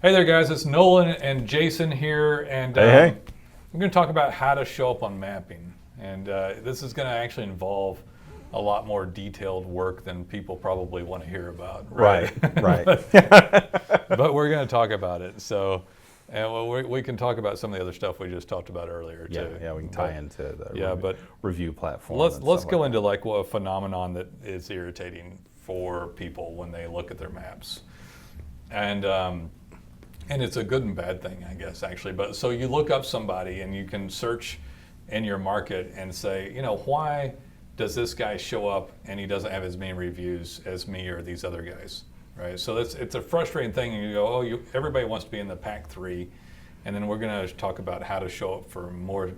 Hey there, guys. It's Nolan and Jason here, and Hey. we're going to talk about how to show up on mapping. And this is going to actually involve a lot more detailed work than people probably want to hear about. Right. But we're going to talk about it. So, and we can talk about some of the other stuff we just talked about earlier too. Yeah, we can tie into the but review platform. Let's go into like what a phenomenon that is irritating for people when they look at their maps, and it's a good and bad thing, I guess, actually. But so you look up somebody and you can search in your market and say, why does this guy show up and he doesn't have as many reviews as me or these other guys, right? So it's a frustrating thing. And you go, everybody wants to be in the pack 3, and then we're going to talk about how to show up for more,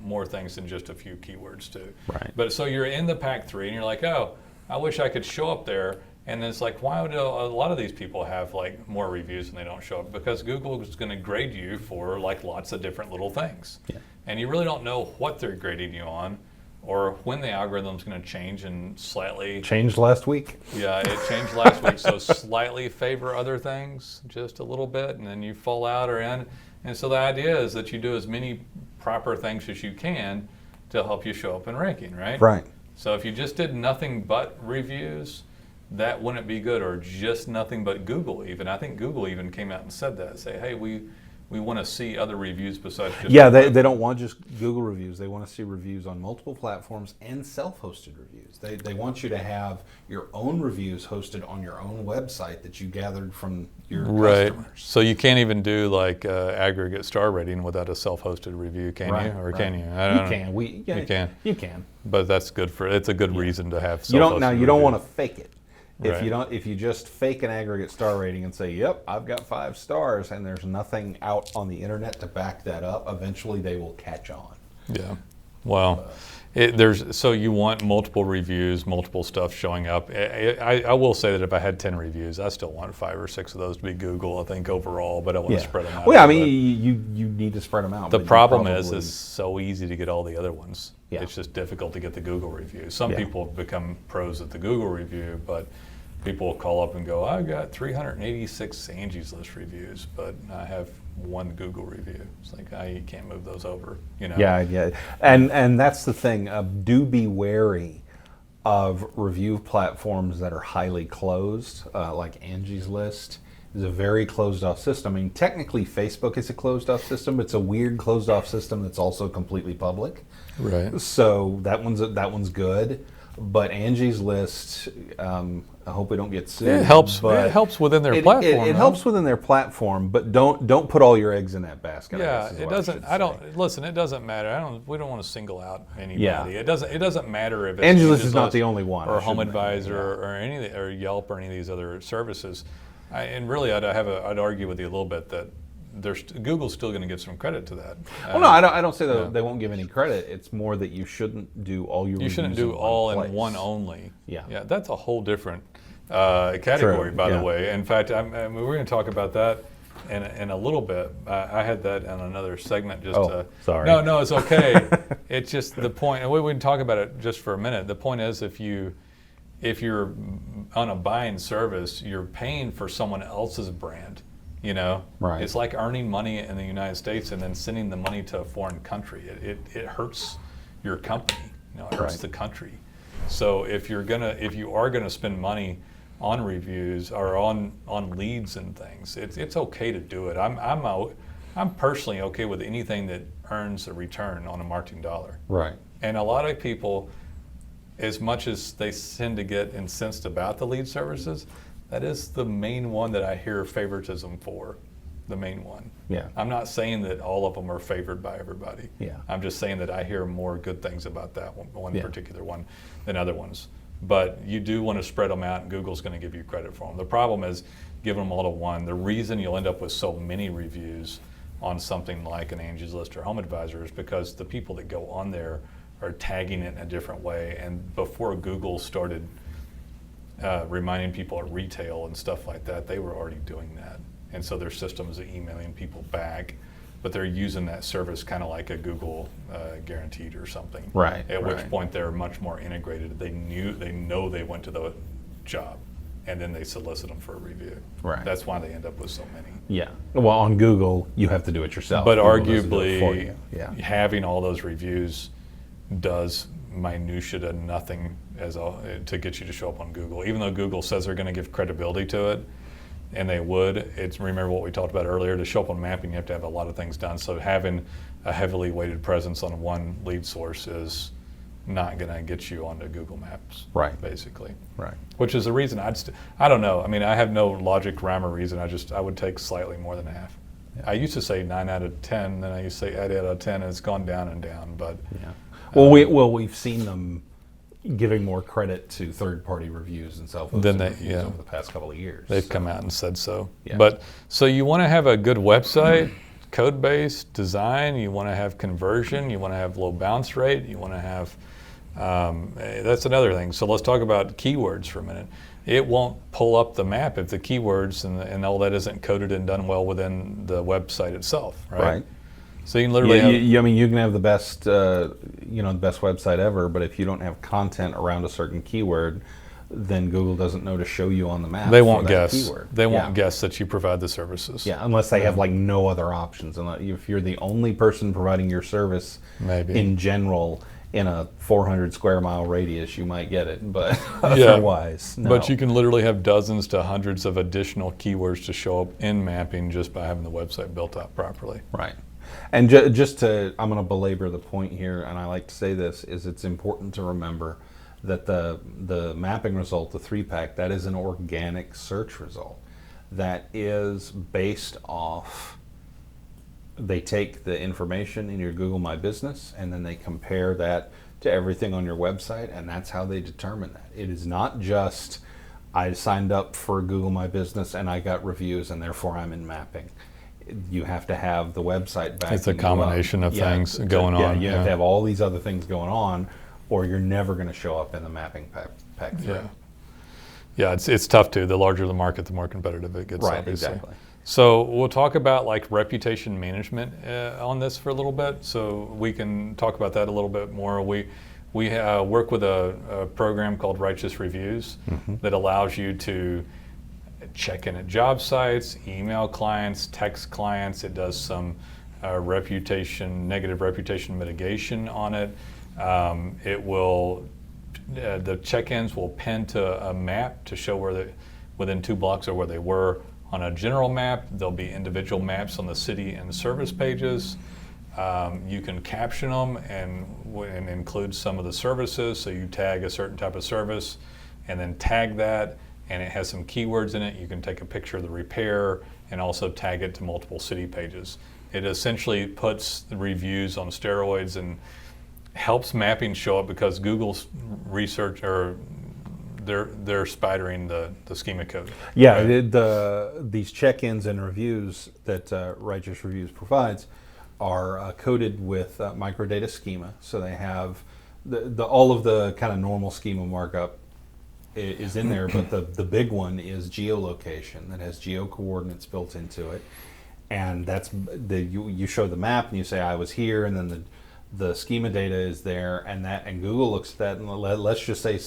more things than just a few keywords too. Right. But so you're in the pack 3 and you're like, I wish I could show up there. And then it's like, why do a lot of these people have like more reviews and they don't show up? Because Google is going to grade you for like lots of different little things. Yeah. And you really don't know what they're grading you on or when the algorithm's going to change and slightly. Changed last week. Yeah, it changed last week. So slightly favor other things just a little bit, and then you fall out or in. And so the idea is that you do as many proper things as you can to help you show up in ranking, right? Right. So if you just did nothing but reviews, that wouldn't be good, or just nothing but Google even. I think Google even came out and said that. Say, hey, we want to see other reviews besides just... Yeah, they don't want just Google reviews. They want to see reviews on multiple platforms and self-hosted reviews. They want you to have your own reviews hosted on your own website that you gathered from your customers. So you can't even do like aggregate star rating without a self-hosted review, can you? Or can you? I don't know. You can. You can. But that's good it's a good reason to have You self-hosted don't want to fake it. Right. If you just fake an aggregate star rating and say, yep, I've got 5 stars, and there's nothing out on the internet to back that up, eventually they will catch on. Yeah. Well, so you want multiple reviews, multiple stuff showing up. I will say that if I had 10 reviews, I still want 5 or 6 of those to be Google, I think, overall, but I want to spread them out. Well, yeah, I mean, you need to spread them out. The problem is it's so easy to get all the other ones. Yeah. It's just difficult to get the Google review. Some people have become pros at the Google review, but people will call up and go, I got 386 Angie's List reviews, but I have 1 Google review. It's like, you can't move those over, Yeah. And that's the thing. Do be wary of review platforms that are highly closed, like Angie's List is a very closed-off system. I mean, technically Facebook is a closed-off system, but it's a weird closed-off system that's also completely public. Right. So that one's good. But Angie's List, I hope we don't get sued. It helps within their platform. It helps within their platform, but don't put all your eggs in that basket. Yeah, it doesn't. Listen. It doesn't matter. We don't want to single out anybody. Yeah. It doesn't matter if it's Angie's List is not the only one, or Home Advisor or Yelp or any of these other services. And really, I'd argue with you a little bit that Google's still going to give some credit to that. Well, no, I don't say that they won't give any credit. It's more that you shouldn't do all your. You shouldn't do all in one only. Yeah, that's a whole different category, by the way. In fact, we're going to talk about that in a little bit. I had that in another segment. Sorry. No, it's okay. It's just the point, and we can talk about it just for a minute. The point is, if you're on a buying service, you're paying for someone else's brand. Right. It's like earning money in the United States and then sending the money to a foreign country. It hurts your company. It hurts the country. So if you are gonna spend money on reviews or on leads and things, it's okay to do it. I'm personally okay with anything that earns a return on a marketing dollar. Right. And a lot of people, as much as they tend to get incensed about the lead services, that is the main one that I hear favoritism for, the main one. Yeah. I'm not saying that all of them are favored by everybody. Yeah. I'm just saying that I hear more good things about that one particular one than other ones. But you do want to spread them out, and Google's going to give you credit for them. The problem is giving them all to one. The reason you'll end up with so many reviews on something like an Angie's List or Home Advisor is because the people that go on there are tagging it in a different way. And before Google started reminding people at retail and stuff like that, they were already doing that. And so their systems are emailing people back, but they're using that service kind of like a Google guaranteed or something. Right. At which point they're much more integrated. They know they went to the job and then they solicit them for a review. Right. That's why they end up with so many. Yeah. Well, on Google, you have to do it yourself. But Google doesn't do it for arguably, you. Yeah. having all those reviews does minutia to nothing to get you to show up on Google. Even though Google says they're going to give credibility to it, and they would, remember what we talked about earlier, to show up on mapping, you have to have a lot of things done. So having a heavily weighted presence on one lead source is not going to get you onto Google Maps, Right. basically. Right. Which is the reason I don't know. I mean, I have no logic, rhyme, or reason. I would take slightly more than half. Yeah. I used to say 9 out of 10, then I used to say 8 out of 10, and it's gone down and down. But Yeah. Well, we've seen them giving more credit to third-party reviews and self-hosted reviews over the past couple of years. they've come out and said so. Yeah. But so you want to have a good website, code base, design. You want to have conversion. You want to have low bounce rate. You want to have that's another thing. So let's talk about keywords for a minute. It won't pull up the map if the keywords and all that isn't coded and done well within the website itself, right? Right. So you can literally I mean, you can have the best, the best website ever, but if you don't have content around a certain keyword, then Google doesn't know to show you on the map. they won't for that guess. keyword. They won't guess that you provide the services. Yeah, unless they have like no other options. And if you're the only person providing your service, Maybe. in general, in a 400 square mile radius, you might get it, but otherwise, no. But you can literally have dozens to hundreds of additional keywords to show up in mapping just by having the website built out properly. Right. And I'm going to belabor the point here, and I like to say this, is it's important to remember that the mapping result, the 3-pack, that is an organic search result. That is based off, they take the information in your Google My Business, and then they compare that to everything on your website, and that's how they determine that. It is not just, I signed up for Google My Business and I got reviews, and therefore I'm in mapping. You have to have the website back. It's a combination of things going on. Yeah, you have to have all these other things going on, or you're never going to show up in the mapping pack through. Yeah, it's tough too. The larger the market, the more competitive it gets. Right, obviously. exactly. So we'll talk about like reputation management on this for a little bit. So we can talk about that a little bit more. We work with a program called Righteous Reviews that allows you to check in at job sites, email clients, text clients. It does some negative reputation mitigation on it. The check-ins will pin to a map to show within 2 blocks of where they were on a general map. There'll be individual maps on the city and service pages. You can caption them and include some of the services. So you tag a certain type of service and then tag that, and it has some keywords in it. You can take a picture of the repair and also tag it to multiple city pages. It essentially puts the reviews on steroids and helps mapping show up because Google's research, or they're spidering the schema code. Yeah, right? These check-ins and reviews that Righteous Reviews provides are coded with microdata schema. So they have all of the kind of normal schema markup is in there, but the big one is geolocation that has geo coordinates built into it, and that's you show the map and you say I was here, and then the schema data is there, and Google looks at that, and let's just say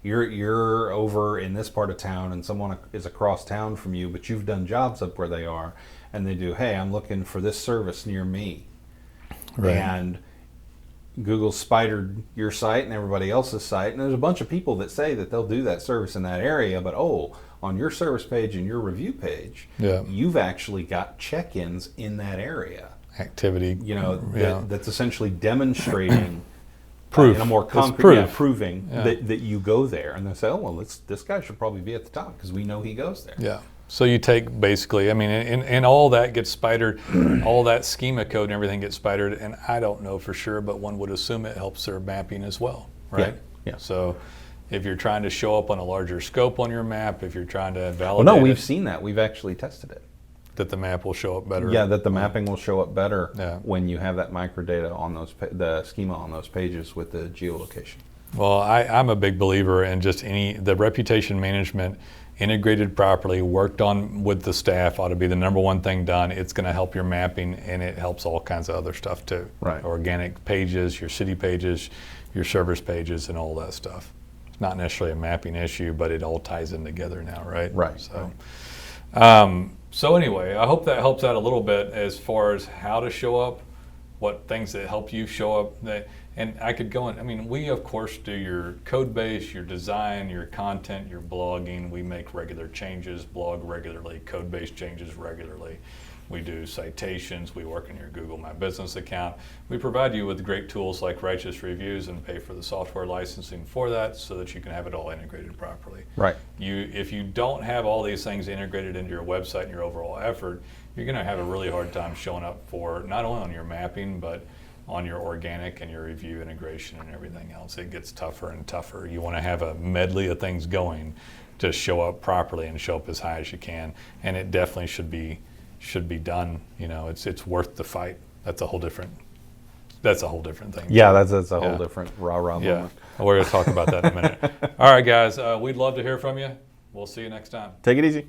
you're over in this part of town and someone is across town from you, but you've done jobs up where they are, and they do, hey, I'm looking for this service near me. Right. And Google spidered your site and everybody else's site, and there's a bunch of people that say that they'll do that service in that area, but on your service page and your review page, you've actually got check-ins in that area. Activity. That's essentially demonstrating proof. In a more concrete, proving that you go there, and they say, oh well, this guy should probably be at the top because we know he goes there. Yeah. So you take basically, I mean, and all that gets spidered, all that schema code and everything gets spidered, and I don't know for sure, but one would assume it helps their mapping as well, right? Yeah. So if you're trying to show up on a larger scope on your map, if you're trying to validate we've seen that. We've actually tested it. That the map will show up better. Yeah, that the mapping will show up better when you have that microdata on the schema on those pages with the geolocation. Well, I'm a big believer in just the reputation management integrated properly, worked on with the staff ought to be the number one thing done. It's going to help your mapping, and it helps all kinds of other stuff too. Right. Organic pages, your city pages, your service pages, and all that stuff. not necessarily a mapping issue, but it all ties in together now, right? Right. So, so anyway, I hope that helps out a little bit as far as how to show up, what things that help you show up. And I could go in, I mean, we of course do your code base, your design, your content, your blogging. We make regular changes, blog regularly, code base changes regularly. We do citations, we work in your Google My Business account. We provide you with great tools like Righteous Reviews and pay for the software licensing for that so that you can have it all integrated properly. Right. If you don't have all these things integrated into your website and your overall effort, you're going to have a really hard time showing up for not only on your mapping, but on your organic and your review integration and everything else. It gets tougher and tougher. You want to have a medley of things going to show up properly and show up as high as you can. And it definitely should be done. You know, it's worth the fight. That's a whole different thing. Yeah, that's a whole different rah-rah Yeah, moment. we're going to talk about that in a minute. All right, guys, we'd love to hear from you. We'll see you next time. Take it easy.